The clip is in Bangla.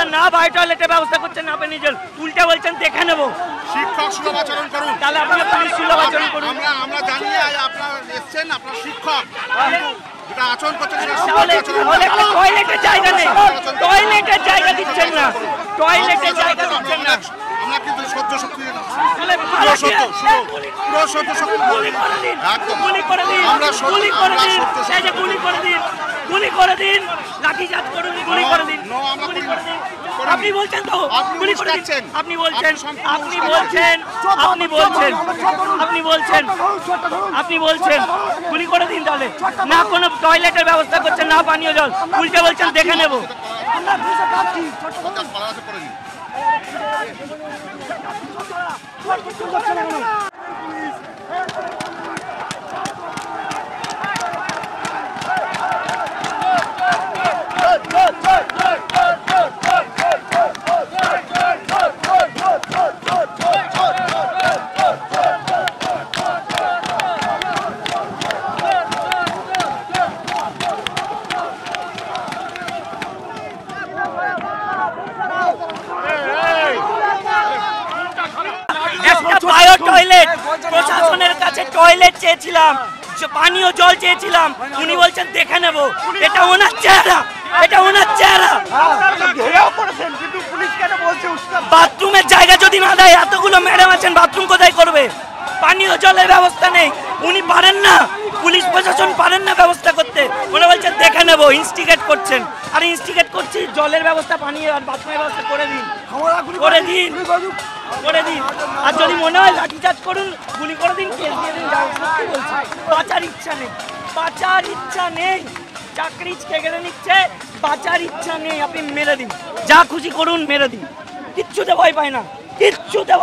আপনারা না বাই টয়লেটের ব্যবস্থা করছেন না, আপনি নিজের উল্টে বলছেন দেখে নেব। শিক্ষক সুলভ আচরণ করুন, তাহলে আপনারা পুলিশ সুলভ আচরণ করুন। আমরা জানি আপনারা এসছেন, আপনার শিক্ষক যেটা আচরণ করছেন তাহলে টয়লেটের জায়গা নেই, টয়লেটের জায়গা দিচ্ছেন না, টয়লেটের জায়গা দিচ্ছেন না। আমরা কিন্তু সহ্য শক্তি গুলি করে দিন, লাঠিচার্জ করুন, গুলি করে দিন। আপনি বলছেন তো গুলি করে দিচ্ছেন, আপনি বলছেন গুলি করে দিন। তাহলে না কোনো টয়লেটের ব্যবস্থা করছেন না পানীয় জল, উল্টে বলছেন দেখে নেব। টয়লেট প্রশাসনের কাছে টয়লেট চেয়েছিলাম, পানীয় জল চেয়েছিলাম, উনি বলছেন দেখে নেব। এটা ওনার চেহারা, এটা ওনার চেহারা। বাথরুমের জায়গা যদি না দেয়, এতগুলো ম্যাডাম আছেন, বাথরুম কোথায় করবে? পানীয় জলের ব্যবস্থা নেই, উনি পারেন না, পুলিশ প্রশাসন পারেন না ব্যবস্থা করতে। উনি বলছেন দেখে নেব, ইনস্টিগেট করছেন। আর ইনস্টিগেট করছি, জলের ব্যবস্থা, পানি আর বাথরুমের ব্যবস্থা করে দিন, করে দিন, করে দিন। আর যদি মনে হয় লাঠিচার্জ করুন, গুলি করে দিন, কেস দিয়ে দিন। সত্যি বলছি, বাঁচার ইচ্ছা নেই, বাঁচার ইচ্ছা নেই। চাকরি কেড়ে নিচ্ছে, বাঁচার ইচ্ছা নেই। আপনি মেরে দিন, যা খুশি করুন, মেরে দিন, কিচ্ছুতে ভয় পায় না, কিচ্ছুতে